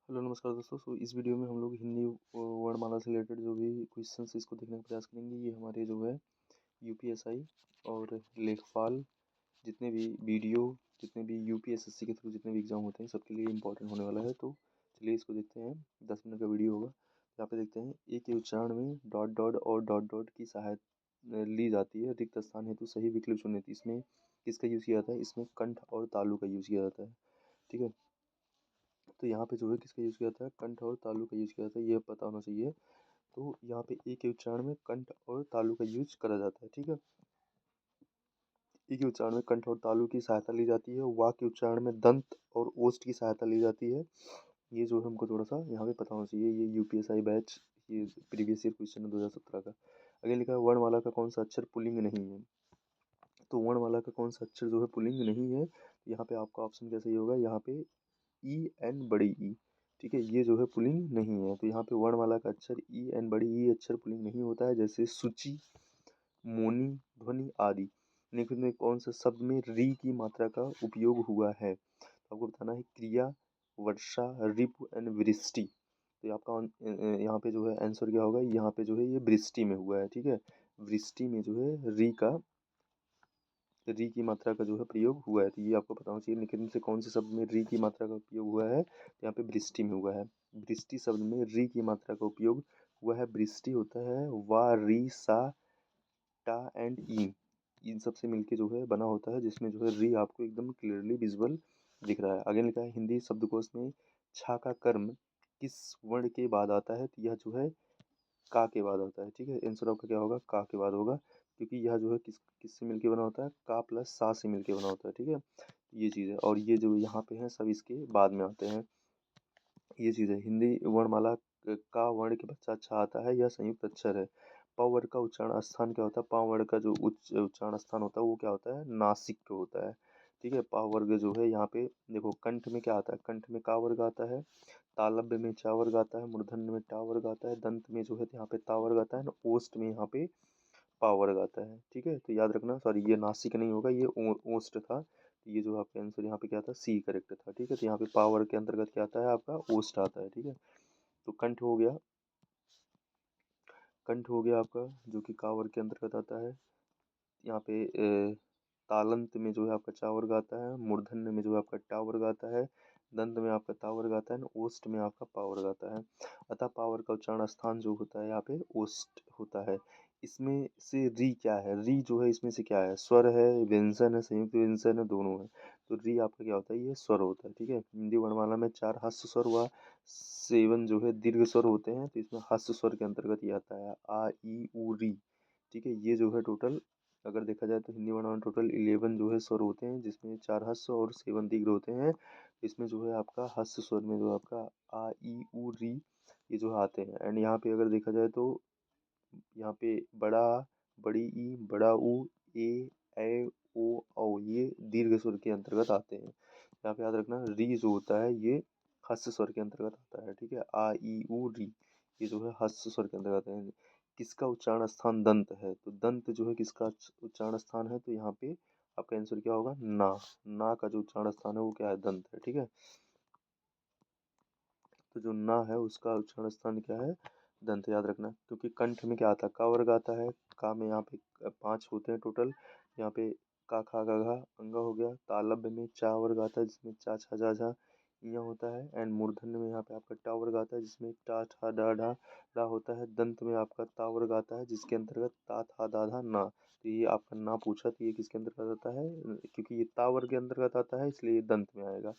Hello नमस्कार दोस्तों। इस वीडियो में हम लोग हिंदी वर्णमाला से रिलेटेड जो भी क्वेश्चंस इसको देखने का प्रयास करेंगे। ये हमारे जो है यूपीएसआई और लेखपाल जितने भी वीडियो जितने भी यूपीएसएससी के थ्रू जितने भी एग्जाम होते हैं सबके लिए इंपॉर्टेंट होने वाला है। तो चलिए इसको देखते हैं। 10 मिनट का वीडियो होगा। यहाँ पे देखते हैं एक के उच्चारण में डॉट डॉट और डॉट डॉट की सहायता ली जाती है। रिक्त स्थान हेतु सही विकल्प चुनें। इसमें किसका यूज़ किया जाता है? इसमें कंठ और तालु का यूज़ किया जाता है। ठीक है, तो यहाँ पे जो है किसका यूज़ किया जाता है? कंठ और तालु का यूज़ किया जाता है, ये पता होना चाहिए। तो यहाँ पे ए के उच्चारण में कंठ और तालु का यूज करा जाता है। ठीक है, ई के उच्चारण में कंठ और तालु की सहायता ली जाती है। वा के उच्चारण में दंत और ओष्ठ की सहायता ली जाती है। ये जो है हमको थोड़ा सा यहाँ पे पता होना चाहिए। ये यूपीएसआई बैच, ये प्रीवियस ईयर क्वेश्चन है 2017 का। आगे लिखा है वर्णमाला का कौन सा अक्षर पुल्लिंग नहीं है? तो वर्णमाला का कौन सा अक्षर जो है पुल्लिंग नहीं है? यहाँ पे आपका ऑप्शन कैसे ही होगा? यहाँ पे ई एन बड़ी ई। ठीक है, ये जो है पुल्लिंग नहीं है। तो यहाँ पे वर्णमाला का अक्षर ई एन बड़ी ई अक्षर पुल्लिंग नहीं होता है। जैसे सूची, मोनी, ध्वनि आदि। निम्न में कौन सा शब्द में री की मात्रा का उपयोग हुआ है? तो आपको बताना है क्रिया, वर्षा, रिपु एंड वृष्टि। तो आपका यहाँ पे जो है आंसर क्या होगा? यहाँ पे जो है ये वृष्टि में हुआ है। ठीक है, वृष्टि में जो है री की मात्रा का जो है प्रयोग हुआ है। तो ये आपको पता होना चाहिए। निम्न से कौन से शब्द में री की मात्रा का उपयोग हुआ है? तो यहाँ पे वृष्टि में हुआ है। वृष्टि शब्द में री की मात्रा का उपयोग हुआ है। वृष्टि होता है वा, री, सा, टा एंड ई, इन सब से मिलके जो है बना होता है, जिसमें जो है री आपको एकदम क्लियरली विजुअल दिख रहा है। आगे लिखा है हिंदी शब्दकोश में छा का कर्म किस वर्ण के बाद आता है? तो यह जो है का के बाद होता है। ठीक है, आंसर आपका क्या होगा? का के बाद होगा, क्योंकि यह जो है किससे मिलके बना होता है? का प्लस सा से मिलके बना होता है। ठीक है, ये चीज़ है। और ये जो यहाँ पे है सब इसके बाद में आते हैं। ये चीज़ है। हिंदी वर्णमाला का वर्ण के बच्चा अच्छा आता है, यह संयुक्त अक्षर है। प वर्ग का उच्चारण स्थान क्या होता है? प वर्ग का जो उच्चारण स्थान होता है वो क्या होता है? नासिक पे होता है। ठीक है, प वर्ग जो है यहाँ पे देखो कंठ में क्या आता है? कंठ में का वर्ग आता है, तालव्य में चा वर्ग आता है, मूर्धन्य में टा वर्ग आता है, दंत में जो है यहाँ पे ता वर्ग आता है ना, ओष्ठ में यहाँ पे पा वर्ग आता है। ठीक है, तो याद रखना। सॉरी, ये नासिक नहीं होगा, ये ओष्ठ था। ये जो आपका आंसर यहाँ पे क्या था? सी करेक्ट था। ठीक है, तो यहाँ पे पावर के अंतर्गत क्या आता है? आपका ओस्ट आता है। ठीक है, तो कंठ हो गया, कंठ हो गया आपका जो कि कावर के अंतर्गत आता है। यहाँ पे तालंत में जो है आपका चा वर्ग आता है, मूर्धन्य में जो है आपका टा वर्ग आता है, दंत में आपका ता वर्ग आता है, ओष्ठ में आपका पा वर्ग आता है। अतः पावर का उच्चारण स्थान जो होता है यहाँ पे ओष्ठ होता है। इसमें से री क्या है? री जो है इसमें से क्या है? स्वर है, व्यंजन है, संयुक्त व्यंजन है, दोनों है। तो री आपका क्या होता है? ये स्वर होता है। ठीक है, हिंदी वर्णमाला में 4 हस्व स्वर व 7 जो है दीर्घ स्वर होते हैं। तो इसमें हस्व स्वर के अंतर्गत ये आता है आ, ई, उ, री। ठीक है, ये जो है टोटल अगर देखा जाए तो हिंदी वर्णमाला में टोटल 11 जो है स्वर होते हैं, जिसमें 4 हस्व और 7 दीर्घ होते हैं। इसमें जो है आपका हस्व स्वर में जो आपका आ, ई, उ, री ये जो आते हैं। एंड यहाँ पे अगर देखा जाए तो यहाँ पे बड़ा, बड़ी ई, बड़ा ऊ, ए, ओ ये दीर्घ स्वर के अंतर्गत आते हैं। यहाँ पे याद रखना री जो होता है ये हस्व स्वर के अंतर्गत आता है। ठीक है, आ, ई, उ, री ये जो है हस्व स्वर के अंतर्गत है। किसका उच्चारण स्थान दंत है? तो दंत जो है किसका उच्चारण स्थान है? तो यहाँ पे आपका आंसर क्या होगा? ना। ना का जो उच्चारण स्थान है वो क्या है? दंत है। ठीक है, तो जो ना है उसका उच्चारण स्थान क्या है? दंत। याद रखना, क्योंकि कंठ में क्या आता है? का वर्ग आता है। का में यहाँ पे 5 होते हैं टोटल। यहाँ पे का, खा, गा, घा अंगा हो गया। तालव्य में चा वर्ग आता है, जिसमें चा, छा, जा, झा यहाँ होता है। एंड मूर्धन्य में यहाँ पे आपका टा वर्ग आता है, जिसमें टा, ठा, डा, ढा रा होता है। दंत में आपका ता वर्ग आता है, जिसके अंतर्गत ता, था, दा, धा, ना। तो ये आपका ना पूछा तो ये किसके अंतर्गत आता है? क्योंकि ये ता वर्ग के अंतर्गत आता है इसलिए ये दंत में आएगा।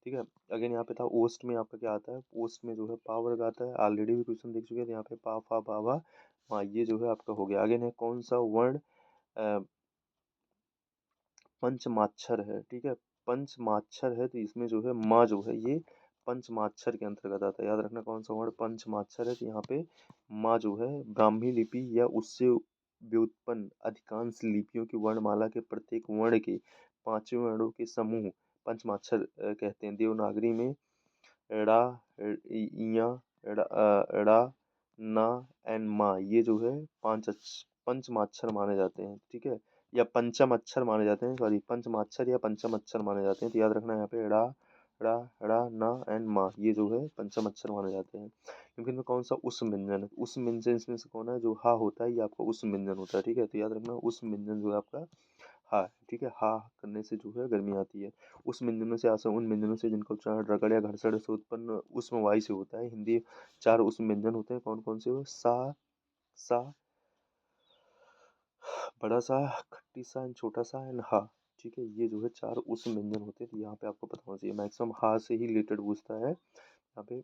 ठीक है, अगेन यहाँ पे था ओस्ट में आपका क्या आता है? ओस्ट में जो है पा वर्ग आता है। ऑलरेडी भी क्वेश्चन देख चुके हैं। यहाँ पे पा, फा, बा, भा, हाँ ये जो है आपका हो गया। अगेन है कौन सा वर्ण पंचमाक्षर है? ठीक है, पंचमाक्षर है तो इसमें जो है माँ जो है ये पंचमाक्षर के अंतर्गत आता है। याद रखना कौन सा वर्ण पंचमाक्षर है? तो यहाँ पे माँ जो है ब्राह्मी लिपि या उससे व्युत्पन्न अधिकांश लिपियों की वर्णमाला के प्रत्येक वर्ण के 5वें वर्णों के समूह पंचमाक्षर कहते हैं। देवनागरी में ड़ा, इया, ड़ा, ना एंड मा ये जो है पंचमाक्षर माने जाते हैं। ठीक है, या पंचम अक्षर माने जाते हैं। सॉरी, पंचमाक्षर या पंचम अक्षर माने जाते हैं। तो याद रखना यहाँ पे ड़ा, ड़ा, ड़ा, ना एंड मा, ये जो है पंचम अक्षर माने जाते हैं। क्योंकि इनमें कौन सा उस व्यंजन है, उस व्यंजन इसमें से कौन है, जो हा होता है ये आपका उस व्यंजन होता है। ठीक है, तो याद रखना उस व्यंजन जो है आपका हा है। ठीक है, हा करने से जो है गर्मी आती है। उस व्यंजनों से आशा उन व्यंजनों से जिनका उच्चारण रगड़ या घर्षण से उत्पन्न उष्म वायु से होता है। हिंदी 4 उष्म व्यंजन होते हैं, कौन कौन से हो, सा, बड़ा सा, खट्टी सा एंड छोटा सा एंड हा। ठीक है, ये जो है 4 उष्म व्यंजन होते हैं, तो यहाँ पे आपको पता होना चाहिए। मैक्सिमम हा से ही रिलेटेड पूछता है यहाँ पे।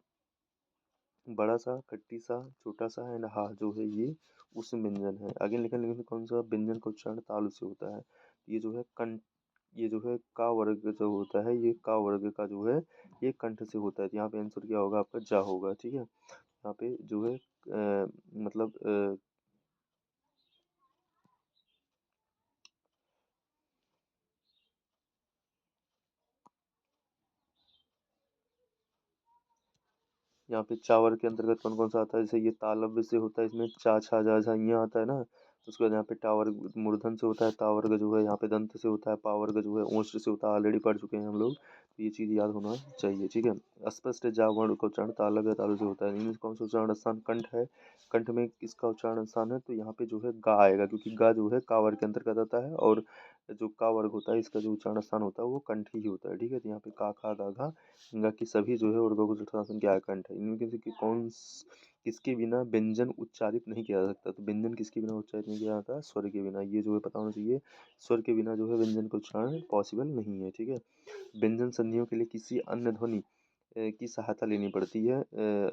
बड़ा सा, खट्टी सा, छोटा सा एंड हा जो है ये उष्म व्यंजन है। आगे लिखा, लेकिन कौन सा व्यंजन का उच्चारण तालु से होता है। ये जो है कंठ, ये जो है का वर्ग जो होता है, ये का वर्ग का जो है ये कंठ से होता है। तो यहाँ पे आंसर क्या होगा आपका, जा होगा। ठीक है, यहाँ पे जो है मतलब यहाँ पे चावर के अंतर्गत कौन कौन सा आता है, जैसे ये तालव्य से होता है, इसमें चा छा जा झा यहाँ आता है ना। उसके बाद यहाँ पे टावर मूर्धन से होता है, तावर्ग जो है यहाँ पे दंत से होता है, पावर्ग जो है ओष्ठ से होता है। ऑलरेडी पढ़ चुके हैं हम लोग, तो ये चीज़ याद होना चाहिए। ठीक है, अस्पष्ट जा वर्ण का उच्चारण तालव्य तालु से होता है। इनमें कौन सा उच्चारण स्थान कंठ है, कंठ में किसका उच्चारण स्थान है, तो यहाँ पे जो है गा आएगा, क्योंकि गा जो है कावर के अंतर्गत आता है, और जो का वर्ग होता है इसका जो उच्चारण स्थान होता है वो कंठ ही होता है। ठीक है, तो यहाँ पे का खा गा घा गंगा की सभी जो है वर्गों को उच्चारण क्या है, कंठ है। इनमें किसी की किसके बिना व्यंजन उच्चारित नहीं किया जा सकता, तो व्यंजन किसके बिना उच्चारित नहीं किया जाता, स्वर के बिना। ये जो है पता होना चाहिए, स्वर के बिना जो है व्यंजन का उच्चारण पॉसिबल नहीं है। ठीक है, व्यंजन संधियों के लिए किसी अन्य ध्वनि की सहायता लेनी पड़ती है।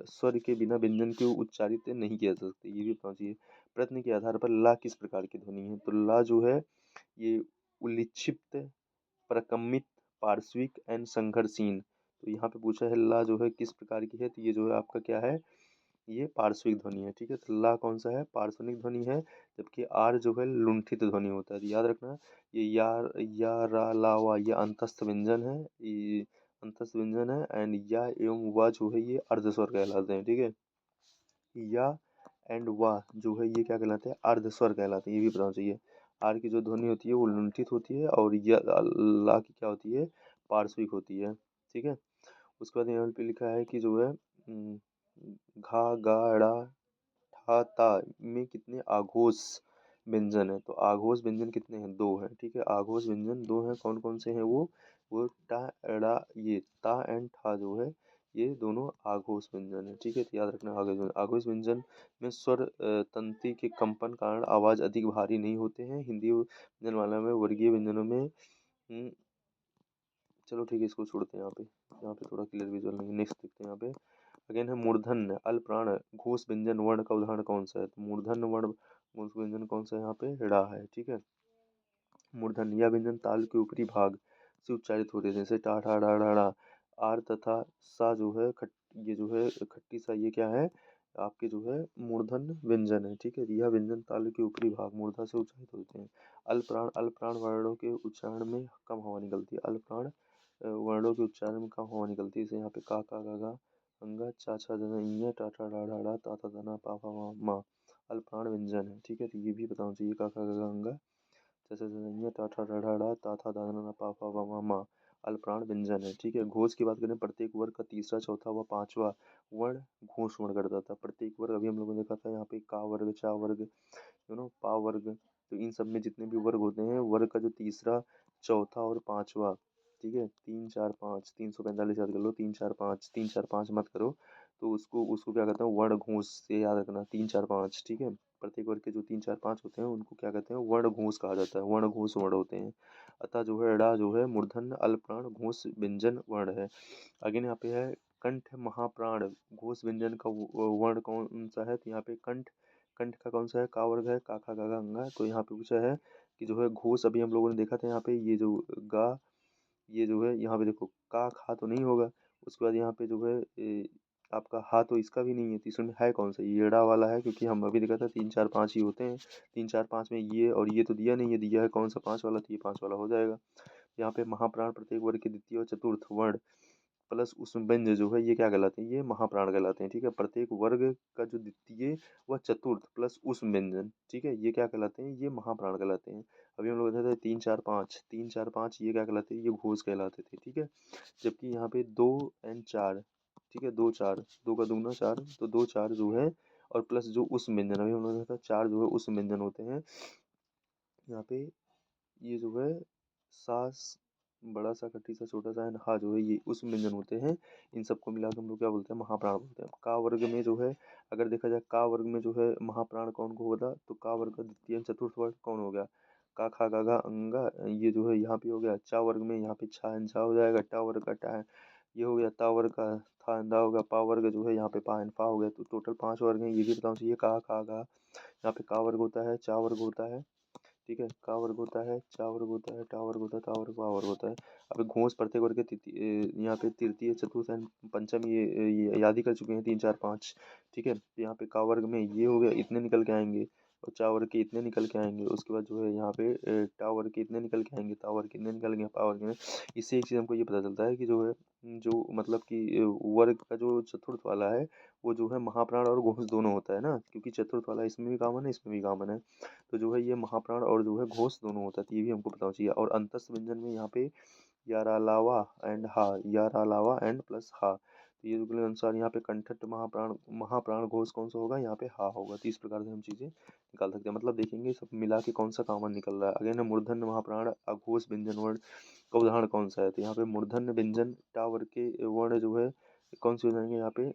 स्वर के बिना व्यंजन को उच्चारित नहीं किया जा सकता, ये भी पता चाहिए। प्रश्न के आधार पर ला किस प्रकार की ध्वनि है, तो ला जो है ये उल्लिखित, प्रकम्पित, पार्श्विक एंड संघर्षहीन। तो यहाँ पे पूछा है ला जो है किस प्रकार की है, तो ये जो है आपका क्या है, ये पार्श्विक ध्वनि है। ठीक है, तो ला कौन सा है, पार्श्वनिक ध्वनि है। जबकि आर जो है लुंठित ध्वनि होता है। तो याद रखना ये या रा ला वा ये अंतस्थ व्यंजन है, ये अंतस्थ व्यंजन है। एंड या एवं वा जो है ये अर्ध स्वर कहलाते हैं। ठीक है, या एंड वा जो है ये क्या कहलाते हैं, अर्ध स्वर कहलाते हैं, ये भी पता होना चाहिए। आर की जो ध्वनि होती है वो लुंठित होती है, और या ला की क्या होती है, पार्श्विक होती है। ठीक है, उसके बाद यहाँ पे लिखा है कि जो है घा गा ड़ा ठा ता में कितने आघोष व्यंजन है, तो आघोष व्यंजन कितने हैं, 2 हैं। ठीक है, आघोष व्यंजन 2 हैं, कौन कौन से हैं वो टा ड़ा, ये ता एंड ठा जो है ये दोनों आघोष व्यंजन है। ठीक है, तो याद रखना आघोष व्यंजन में स्वर तंत्री के कंपन कारण आवाज अधिक भारी नहीं होते हैं। हिंदी व्यंजनमाला में वर्गीय व्यंजनों में चलो ठीक है, इसको छोड़ते हैं यहाँ पे थोड़ा क्लियर विजुअल नहीं। नेक्स्ट देखते हैं यहाँ पे। अगेन है मूर्धन्य अल प्राण घोष व्यंजन वर्ण का उदाहरण कौन सा है, तो मूर्धन्य वर्ण घोष व्यंजन कौन सा है, यहाँ पे ड़ा है। ठीक है, मूर्धन्य यह व्यंजन ताल के ऊपरी भाग से उच्चारित होते हैं, जैसे टा ठा डा डा डा। आर तथा सा जो है ये जो है खट्टी सा, ये क्या है आपके जो है मूर्धन्य व्यंजन है। ठीक है, यह व्यंजन ताल के ऊपरी भाग मूर्धा से उच्चारित होते हैं। अल प्राण वर्णों के उच्चारण में कम हवा निकलती है, अल प्राण वर्णों के उच्चारण में कम हवा निकलती है। जैसे यहाँ पे का गा गा अंगा चा छा जना इया टा ठा डा डा डा ता ता तना पा पा मा मा, अल प्राण व्यंजन है। ठीक है, तो ये भी बताना चाहिए, का गा गा अंगा चा छा जना इया टा ठा डा डा डा ता था दा ना पा पा मा मा, अल प्राण व्यंजन है। ठीक है, घोष की बात करें, प्रत्येक वर्ग का तीसरा चौथा व पांचवा वर्ण घोष वर्ण करता था। प्रत्येक वर्ग अभी हम लोगों ने देखा था यहाँ पे का वर्ग, चा वर्ग, पा वर्ग, तो इन सब में जितने भी वर्ग होते हैं, वर्ग का जो तीसरा चौथा और पांचवा, ठीक है, 3 4 5 345 याद कर लो, 3 4 5 3 4 5 मत करो, तो उसको उसको क्या कहते हैं, वर्ण घोष से याद रखना 3 4 5। ठीक है, प्रत्येक वर्ग के जो 3 4 5 होते हैं उनको क्या कहते हैं, वर्ण घोष कहा जाता है, वर्ण घोष वर्ण होते हैं। अतः जो है ड़ा जो है मूर्धन्य अल्पप्राण घोष व्यंजन वर्ण है। अगेन यहाँ पे है कंठ महाप्राण घोष व्यंजन का वर्ण कौन सा है, तो यहाँ पे कंठ, कंठ का कौन सा है, का वर्ग है, का खा गा अंगा। तो यहाँ पे पूछा है कि जो है घोष, अभी हम लोगों ने देखा था यहाँ पे ये जो गा, ये जो है यहाँ पे देखो का खा तो नहीं होगा। उसके बाद यहाँ पे जो है आपका हा तो इसका भी नहीं है, तीसरे में है कौन सा, ये ड़ा वाला है, क्योंकि हम अभी देखा था 3 4 5 ही होते हैं। 3 4 5 में ये और ये तो दिया नहीं है, दिया है कौन सा 5 वाला, तो ये 5 वाला हो जाएगा। यहाँ पे महाप्राण प्रत्येक वर्ग के द्वितीय और चतुर्थ वर्ण प्लस उस व्यंजन जो है ये क्या कहलाते हैं, ये महाप्राण कहलाते हैं। ठीक है, प्रत्येक वर्ग का जो द्वितीय व चतुर्थ प्लस उस व्यंजन, ठीक है, ये क्या कहलाते हैं, ये महाप्राण कहलाते हैं। अभी हम लोग बताते थे 3 4 5 ये क्या कहलाते हैं, ये घोष कहलाते थे। ठीक है, जबकि यहाँ पे 2 और 4, ठीक है, 2 4, 2 का दुगना 4, तो 2 4 जो है और प्लस जो उस व्यंजन, अभी हम लोग देखा 4 जो है उस व्यंजन होते हैं। यहाँ पे ये जो है सास, बड़ा सा खट्टी सा छोटा सा एंड हा जो है ये उस व्यंजन होते हैं। इन सबको मिला के हम लोग क्या बोलते हैं, महाप्राण बोलते हैं। का वर्ग में जो है, अगर देखा जाए का वर्ग में जो है महाप्राण कौन को होता, तो का वर्ग का द्वितीय चतुर्थ वर्ग कौन हो गया, का खा गा घा अंगा, ये जो है यहाँ पे हो गया। चा वर्ग में यहाँ पे छा एन छा हो जाएगा, टा वर्ग का टा है ये हो गया, ता वर्ग का था एन दा होगा, पा वर्ग जो है यहाँ पे पा एन फा हो गया। तो टोटल 5 वर्ग हैं, ये भी बताना चाहिए। का खा गा, यहाँ पे का वर्ग होता है, चा वर्ग होता है, ठीक है, का वर्ग होता है, चा वर्ग होता है, टा वर्ग होता है, ता वर्ग पा वर्ग होता है। अब घोष प्रत्येक वर्ग के यहाँ पे तृतीय चतुर्थ एंड पंचम ये याद ही कर चुके हैं, 3 4 5। ठीक है, तो यहाँ पे का वर्ग में ये हो गया, इतने निकल के आएंगे, और चा वर्ग के इतने निकल के आएंगे। उसके बाद जो है यहाँ पे टा वर्ग के इतने निकल के आएंगे, ता वर्ग के इतने निकल गए, पा वर्ग के इससे एक चीज़ हमको ये पता चलता है कि जो है, जो मतलब कि वर्ग का जो चतुर्थ वाला है वो जो है महाप्राण और घोष दोनों होता है ना, क्योंकि चतुर्थ वाला इसमें भी कॉमन है, इसमें भी कॉमन है। तो जो है ये महाप्राण और जो है घोष दोनों होता है, तो ये भी हमको पता होना चाहिए। और अंतस्थ व्यंजन में यहाँ पे यारालावा एंड हा, यारालावा एंड प्लस हा, तो ये के अनुसार यहाँ पे कंठट महाप्राण, महाप्राण घोष कौन सा होगा, यहाँ पे हा होगा। तो इस प्रकार से हम चीज़ें निकाल सकते हैं, मतलब देखेंगे सब मिला के कौन सा कॉमन निकल रहा है। अगेन मूर्धन्य महाप्राण अघोष व्यंजन वर्ण का उदाहरण कौन सा है, तो यहाँ पे मूर्धन्य व्यंजन टा वर्ग के वर्ण जो है कौन से हो जाएंगे, यहाँ पे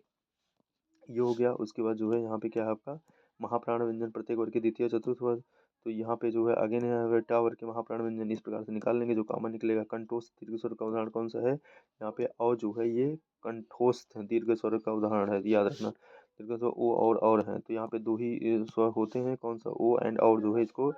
ये हो गया। उसके बाद जो है यहाँ पे क्या है आपका महाप्राण व्यंजन प्रत्येक वर्ग के द्वितीय चतुर्थ वर्ग, तो यहाँ पे जो है अगेन है टा वर्ग के महाप्राण व्यंजन, इस प्रकार से निकाल लेंगे जो कॉमन निकलेगा। कंठोस्थ दीर्घ स्वर का उदाहरण कौन सा है, यहाँ पे और जो है ये कंठोस्थ दीर्घ स्वर का उदाहरण है, याद रखना। दीर्घ स्वर ओ और है, तो यहाँ पे दो ही स्वर होते हैं, कौन सा ओ एंड और, जो है इसको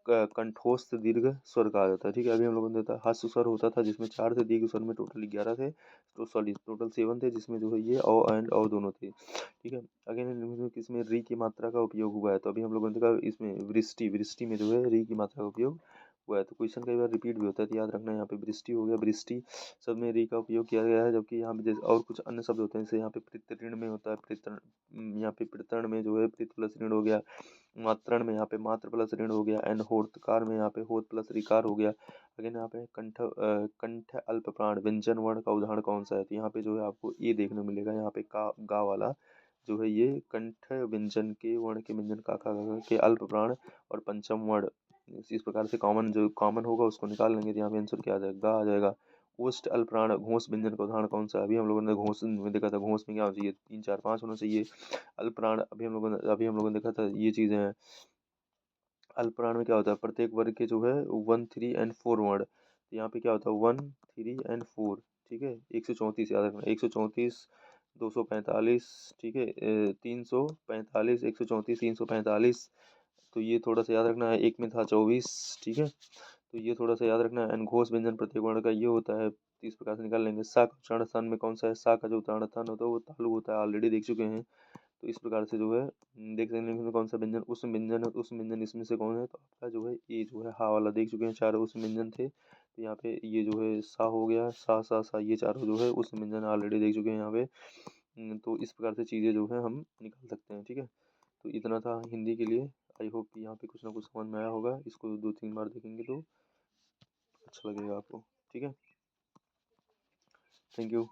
कंठोस्थ दीर्घ स्वर कहा जाता है। ठीक है, अभी हम लोगों ने देखा हास्य स्वर होता था जिसमें 4 थे, दीर्घ स्वर में टोटल 11 थे, तो सॉरी टोटल 7 थे, जिसमें जो है ये ओ एंड और दोनों थे। ठीक है, अगेन किसमें री की मात्रा का उपयोग हुआ है, तो अभी हम लोगों ने देखा इसमें वृष्टि, वृष्टि में जो है री की मात्रा का उपयोग हुआ है। तो क्वेश्चन कई बार रिपीट भी होता है, तो याद रखना यहाँ पे वृष्टि हो गया, वृष्टि सब में री का उपयोग किया गया है। जबकि यहाँ पे जैसे और कुछ अन्य शब्द होते हैं, जैसे यहाँ पे प्रत्यऋण में होता है प्रत्यरण, यहाँ पे प्रत्यरण में जो है प्रत प्लस ऋण हो गया, मात्रण में यहाँ पे मात्र प्लस ऋण हो गया, एंड होतकार में यहाँ पे होत प्लस रिकार हो गया। अगेन यहाँ पे कंठ अल्प प्राण व्यंजन वर्ण का उदाहरण कौन सा है, तो यहाँ पे जो है आपको ये देखने मिलेगा, यहाँ पे का गा वाला जो है ये कंठ व्यंजन के वर्ण के व्यंजन का के अल्प प्राण और पंचम वर्ण। इस प्रकार से कॉमन जो कॉमन होगा उसको निकाल लेंगे, तो यहाँ पे आंसर क्या आ जाएगा, गा आ जाएगा। ओष्ठ अल्पप्राण घोष व्यंजन का उदाहरण कौन सा है, अभी हम लोगों ने घोष में देखा था, घोष में क्या होना चाहिए, 3 4 5 होना चाहिए। अल्पप्राण अभी हम लोगों ने देखा था ये चीज़ें हैं। अल्पप्राण में क्या होता है, प्रत्येक वर्ग के जो है 1 3 एंड 4 वर्ण, तो यहाँ पे क्या होता है 1 3 एंड 4। ठीक है, 134 याद रखना, 134 245, ठीक है, 345, 134 345, तो ये थोड़ा सा याद रखना है। एक में था 24, ठीक है, तो ये थोड़ा सा याद रखना है। एंड घोष व्यंजन प्रत्येक वर्ण का ये होता है, तो इस प्रकार से निकाल लेंगे। सा का उच्चारण स्थान में कौन सा है, सा का जो उच्चारण स्थान होता है वो तालु होता है, ऑलरेडी देख चुके हैं। तो इस प्रकार से जो है देख लेंगे इसमें कौन सा व्यंजन, उस व्यंजन उस व्यंजन इसमें से कौन है, तो आपका जो है ये जो है हा वाला देख चुके हैं, चारों उस व्यंजन थे। तो यहाँ पे ये जो है सा हो गया, सा सा सा, ये चारों जो है उस व्यंजन ऑलरेडी देख चुके हैं यहाँ पे। तो इस प्रकार से चीज़ें जो है हम निकाल सकते हैं। ठीक है, तो इतना था हिंदी के लिए। आई होप कि यहाँ पे कुछ ना कुछ समझ में आया होगा, इसको 2 3 बार देखेंगे तो अच्छा लगेगा आपको। ठीक है, थैंक यू।